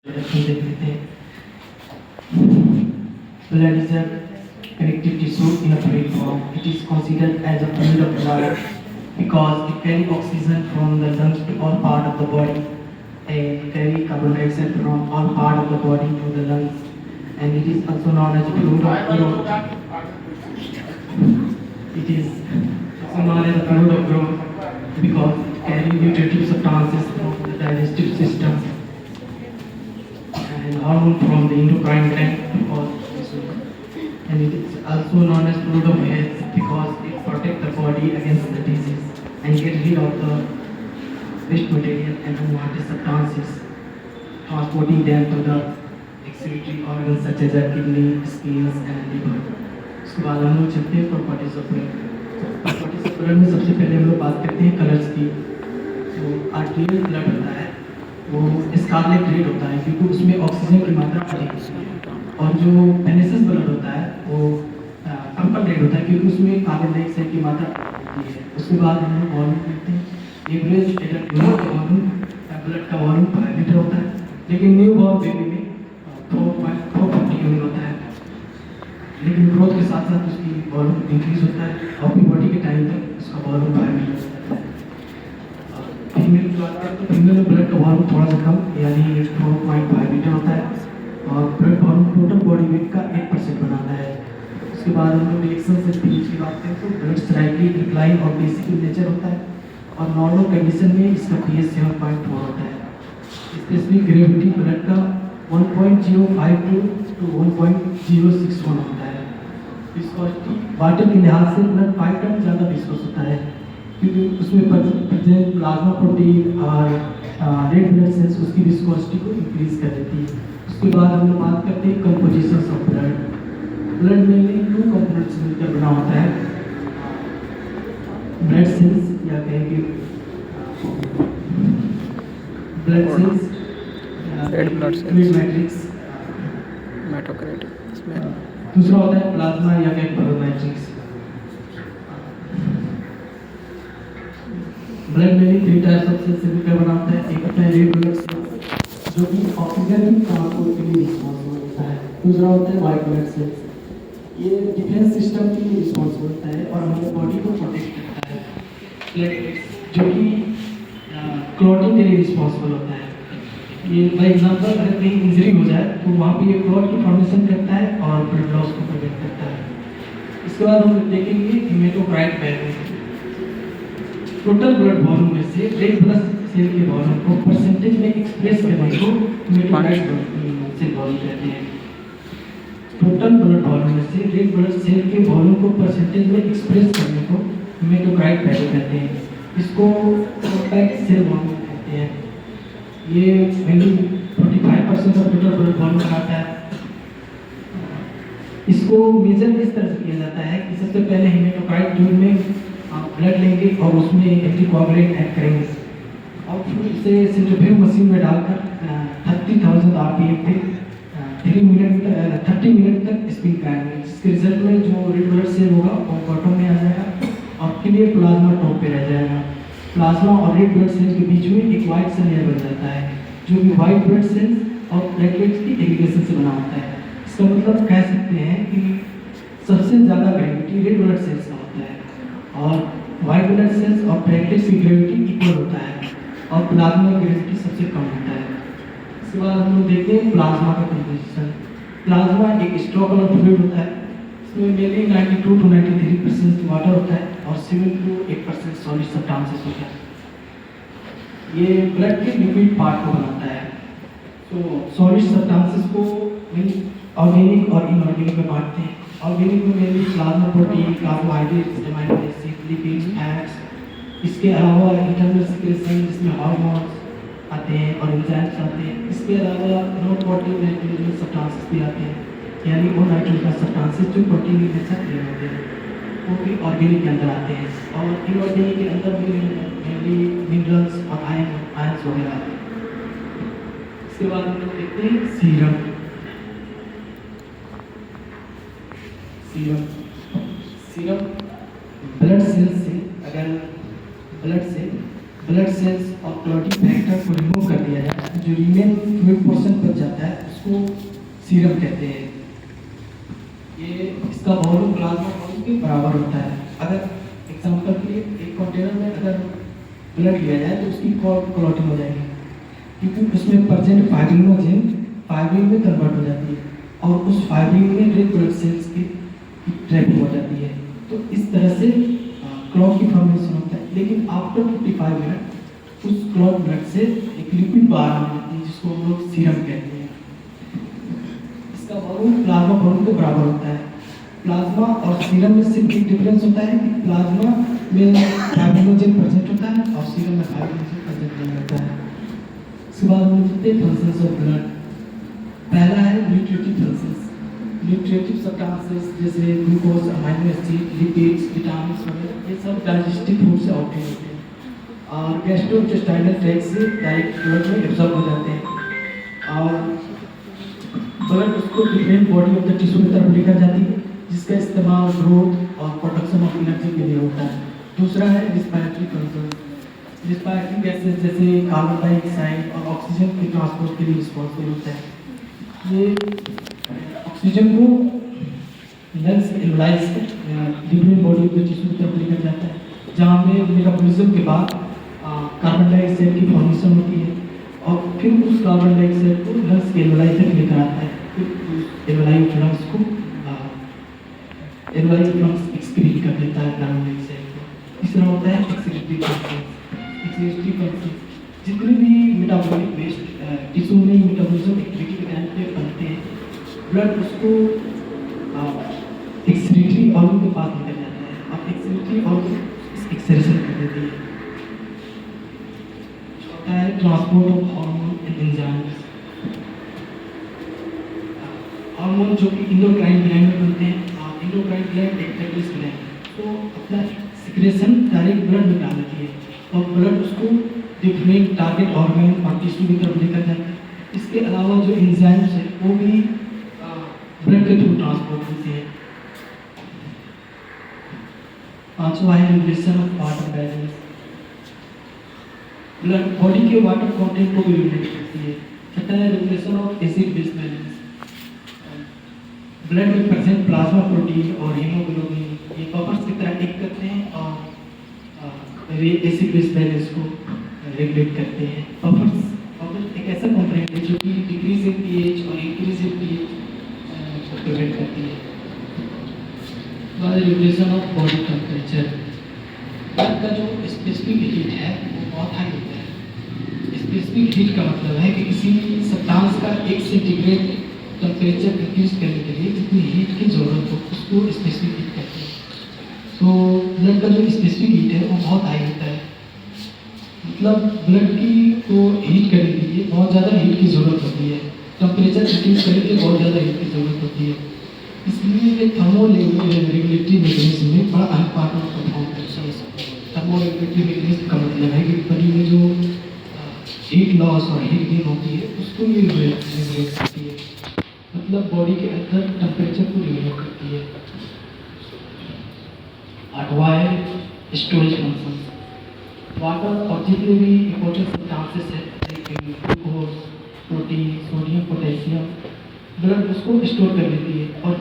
देख लेते हैं। Blood is a connective tissue in a fluid form. It is considered as a fluid of blood because it carries oxygen from the lungs to all part of the body and carry carbon dioxide from all part of the body to the lungs. And it is also known as a fluid of growth. It is also known as a fluid of growth because it carries nutritive substances from the digestive system and hormone from the endocrine gland and it is also known as fluid of health because it protects the body against the disease and get rid of the waste material and unwanted substances, transporting them to the excretory organs such as the kidney, skins and liver. उसके बाद हम लोग चलते हैं properties of blood. Properties of blood में सबसे पहले हम लोग बात करते हैं कलर्स की। तो आर्टेरियल ब्लड होता है वो स्कारलेट रेड होता है क्योंकि उसमें ऑक्सीजन की मात्रा अधिक होती है, और जो वेनेसस ब्लड होता है वो पर्पल रेड होता है क्योंकि उसमें कार्बन डाइऑक्साइड की मात्रा होती है। उसके बाद हम लोग वॉल्यूम देखते हैं। एवरेज ब्लड का वॉल्यूम 5 लीटर होता है, लेकिन न्यू बॉर्न बेबी में 450 यूनिट होता है, लेकिन ग्रोथ के साथ साथ उसकी वॉल्यूम इंक्रीज होता है और अपनी बॉडी के टाइम तक उसका वॉल्यूम 5 लीटर होता है। फीमेल की बात करें तो फीमेल में ब्लड का वॉल्यूम थोड़ा सा कम यानी 4.5 लीटर होता है और blood volume total body weight का 8% बनाता है। उसके बाद हम लोग रिएक्शन से पीएच की बात करें तो ब्लड स्लाइटली डिक्लाइन और बेसिक इन नेचर होता है और नॉर्मल कंडीशन में इसका पीएच 7.4 होता है। स्पेशली ग्रेविटी ब्लड का 1.052 to 1.061 होता है। विस्कोसिटी वाटर के लिहाज से ब्लड 5 टाइम ज़्यादा विस्कोस होता है क्योंकि उसमें प्रेजेंट प्लाज्मा प्रोटीन और रेड ब्लड सेल्स उसकी विस्कोसिटी को इंक्रीज कर देती है। उसके बाद हम लोग बात करते हैं कंपोजिशन ऑफ ब्लड। ब्लड में 2 कंपोनेंट्स मिलकर बना होता है, ब्लड सेल्स या कहेंगे blood cells, red blood cells, matrix, haematocrit, इसमें दूसरा होता है प्लाज्मा या कहेंगे मैट्रिक्स। ब्लड में 3 टाइप्स ऑफ सेल्स मिलकर बना होता है। एक होता है रेड ब्लड सेल्स जो कि ऑक्सीजन की ट्रांसपोर्ट के लिए रिस्पॉन्सिबल होता है। दूसरा होता है वाइट ब्लड सेल्स, ये डिफेंस सिस्टम के लिए रिस्पॉन्सिबल होता है और हमारे बॉडी को प्रोटेक्ट करता है। प्लेटलेट्स जो कि क्लॉटिंग के लिए रिस्पॉन्सिबल होता है। ये बाई एग्जाम्पल अगर कहीं इंजरी हो जाए तो वहाँ पे ये क्लॉट की फॉर्मेशन करता है और ब्लड लॉस को प्रिवेंट करता है। इसके बाद हम देखेंगे हेमाटोक्राइट बैलेंस। टोटल ब्लड वॉल्यूम में से रेड ब्लड सेल के वॉल्यूम को परसेंटेज में एक्सप्रेस करने को हेमाटोक्राइट सेल वॉल्यूम कहते हैं। टोटल ब्लड वॉल्यूम में से रेड ब्लड सेल के वॉल्यूम को परसेंटेज में एक्सप्रेस करने को हेमाटोक्राइट वैल्यू कहते हैं। इसको कॉम्पैक्ट सेल वॉल्यूम कहते हैं। ये value 45% of total blood volume बनाता है। इसको मेजर इस तरह से किया जाता है कि सबसे पहले हेमाटोक्राइट ट्यूब में ब्लड लेंगे और उसमें एंटीकोगुलेंट ऐड करेंगे और फिर उसे सेंट्रीफ्यूज मशीन में डालकर 30,000 आरपीएम पे 30 मिनट तक स्पिन कराएंगे, जिसके रिजल्ट में जो रेड ब्लड सेल होगा वो बॉटम में आ जाएगा और क्लियर प्लाज्मा टॉप पे रह जाएगा। प्लाज्मा और रेड ब्लड सेल के बीच में एक वाइट सेल लेयर बन जाता है जो कि वाइट ब्लड सेल्स और प्लेटलेट्स की एग्रीगेशन से बना होता है। इसका मतलब कह सकते हैं कि सबसे ज़्यादा ग्रेविटी रेड ब्लड सेल्स का होता है और वाइट ब्लड सेल्स और प्लेटलेट्स की ग्रेविटी इक्वल होता है और प्लाज्मा की ग्रेविटी सबसे कम होता है। इसके बाद हम लोग देखते हैं प्लाज्मा का कंपोजिशन। प्लाज्मा एक स्ट्रॉ कलर फ्लूइड होता है। इसमें मेनली 92 to 93% वाटर होता है और 7 to 8% सॉलिड सब्सटेंसेस होता है। ये ब्लड के लिक्विड पार्ट को बनाता है। तो सॉलिड सब्सटेंसेस को ऑर्गेनिक और इनऑर्गेनिक में बांटते हैं। ऑर्गेनिक में mainly plasma protein, carbohydrates, amino acid, lipids, fats. इसके अलावा इंटरनल सिक्रेशन जिसमें हार्मोन्स आते हैं और एंजाइम्स आते हैं। इसके अलावा नॉन प्रोटीन नाइट्रोजन सब्सटेंसेस भी आते हैं, यानी वो नाइट्रोजन सब्सटेंसेस जो प्रोटीन के साथ रिलेटेड होते हैं वो भी ऑर्गेनिक के अंदर आते हैं और इनऑर्गेनिक के अंदर भी मेनली मिनरल्स और आयंस वगैरह आते हैं। इसके बाद हम लोग देखते हैं सीरम। सीरम ब्लड सेल्स से अगर ब्लड सेल्स और क्लॉटिंग फैक्टर को रिमूव कर दिया जाए जो रीमेन फ्लूइड पोर्शन पर उसको सीरम कहते हैं। ये इसका वॉल्यूम प्लाज्मा वॉल्यूम के बराबर होता है। अगर एग्जांपल के लिए एक कंटेनर में अगर ब्लड लिया जाए तो उसकी क्लॉटिंग हो जाएगी, क्योंकि उसमें प्रेजेंट फाइब्रिनोजेन फाइब्रिन में कन्वर्ट हो जाती है और उस फाइब्रिन में रेड ब्लड सेल्स की ट्रैपिंग हो जाती है। तो इस तरह से क्लॉट की फॉर्मेशन होता है। लेकिन आफ्टर 55 मिनट उस क्लॉट ब्लड से एक लिक्विड बाहर आ जाती है जिसको हम लोग सीरम कहते हैं। इसका वॉल्यूम प्लाज्मा वॉल्यूम के बराबर होता है। प्लाज्मा और सीरम में सिर्फ एक डिफरेंस होता है कि प्लाज्मा में फाइब्रिनोजेन प्रेजेंट होता है और सीरम में फाइब्रिनोजेन प्रेजेंट नहीं होता है। इसके बाद हम देखते हैं फंक्शंस ऑफ ब्लड। पहला है न्यूट्रिटिव फंक्शंस। न्यूट्रिटिव सब्सटेंसेस जैसे glucose, amino acid, lipids, vitamins वगैरह ये सब डाइजेस्टिव फूड से ऑब्टेन होते हैं और गैस्ट्रोइंटेस्टाइनल ट्रैक्ट से डायरेक्ट ब्लड में एब्जॉर्ब हो जाते हैं और ब्लड उसको different body of the tissue की तरफ लेकर जाती है, जिसका इस्तेमाल ग्रोथ और प्रोडक्शन ऑफ एनर्जी के लिए होता है। दूसरा है रिस्पायरेटरी फंक्शन। रिस्पायरेटरी गैसेस जैसे कार्बन डाइऑक्साइड और ऑक्सीजन के ट्रांसपोर्ट के लिए रिस्पॉन्सिबल होता है। ये ऑक्सीजन को lungs analyse different body of the tissue की तरफ लेकर जाता है, जहाँ में मेटाबॉलिज्म के बाद कार्बन डाइऑक्साइड की फॉर्मेशन होती है और फिर उस कार्बन डाइऑक्साइड को लंग्स के एनालाइज तक लेकर आता है। फिर उस एनालाइज लंग्स को एनालाइज लंग्स एक्सक्रीट कर देता है कार्बन डाइऑक्साइड को। तीसरा होता है एक्सक्रीटरी फंक्शन। एक्सक्रीटरी फंक्शन जितने भी मेटाबॉलिक वेस्ट टिश्यू में मेटाबॉलिज्म एक्टिविटी के टाइम पे बनते हैं, ब्लड उसको एक्सक्रीटरी ऑर्गन के पास लेकर जाता है और एक्सक्रीटरी ऑर्गन एक्सक्रीशन कर देती है। होता है transport of hormone and enzymes. Hormone जो कि इंडोक्राइन ग्लैंड में बनते हैं और इंडोक्राइन ग्लैंड एक कैटलिस्ट ग्लैंड तो अपना सिक्रेशन डायरेक्ट ब्लड में डाल देती है और ब्लड उसको डिफरेंट टारगेट ऑर्गन और टिश्यू की तरफ लेकर जाता है। इसके अलावा जो एंजाइम्स है वो भी ब्लड के थ्रू ट्रांसपोर्ट होते हैं। पांचवा है regulation of water balance. Blood body के वाटर कंटेंट को भी रेगुलेट करती है। छठा है regulation of acid base balance. Blood में प्रेजेंट प्लाज्मा प्रोटीन और हीमोग्लोबिन ये बफर्स की तरह एक्ट करते हैं और एसिड बेस बैलेंस को रेगुलेट करते हैं। बफर्स एक ऐसा कंपोनेंट है जो कि डिक्रीज इन पीएच और इंक्रीज इन पीएच को प्रिवेंट करती है। Regulation of body temperature. Blood का जो स्पेसिफिक हीट है वो बहुत हाई होता है। स्पेसिफिक हीट का मतलब है कि किसी सब्सटेंस का 1 सेंटीग्रेड टेम्परेचर इंक्रीज करने के लिए जितनी हीट की जरूरत हो उसको स्पेसिफिक हीट कहते हैं। तो ब्लड का जो स्पेसिफिक हीट है वो बहुत हाई होता है। मतलब ब्लड की को हीट करने के लिए बहुत ज़्यादा हीट की ज़रूरत होती है। टेम्परेचर इंक्रीज करने के लिए बहुत ज़्यादा हीट की ज़रूरत होती है। इसलिए ये थर्मोरेगुलेटरी मैकेनिज्म में बड़ा अहम पार्ट परफॉर्म करता है। थर्मोरेगुलेटरी मैकेनिज्म का मतलब है कि बॉडी में जो हीट लॉस और हीट गेन होती है उसको ये रेगुलेट करती है। मतलब बॉडी के अंदर टेम्परेचर को रेगुलेट करती है। आठवां है स्टोरेज फंक्शन। वाटर और जितने भी इम्पोर्टेंट सब्सटेंसेस हैं glucose, protein, sodium, potassium blood उसको स्टोर कर लेती है और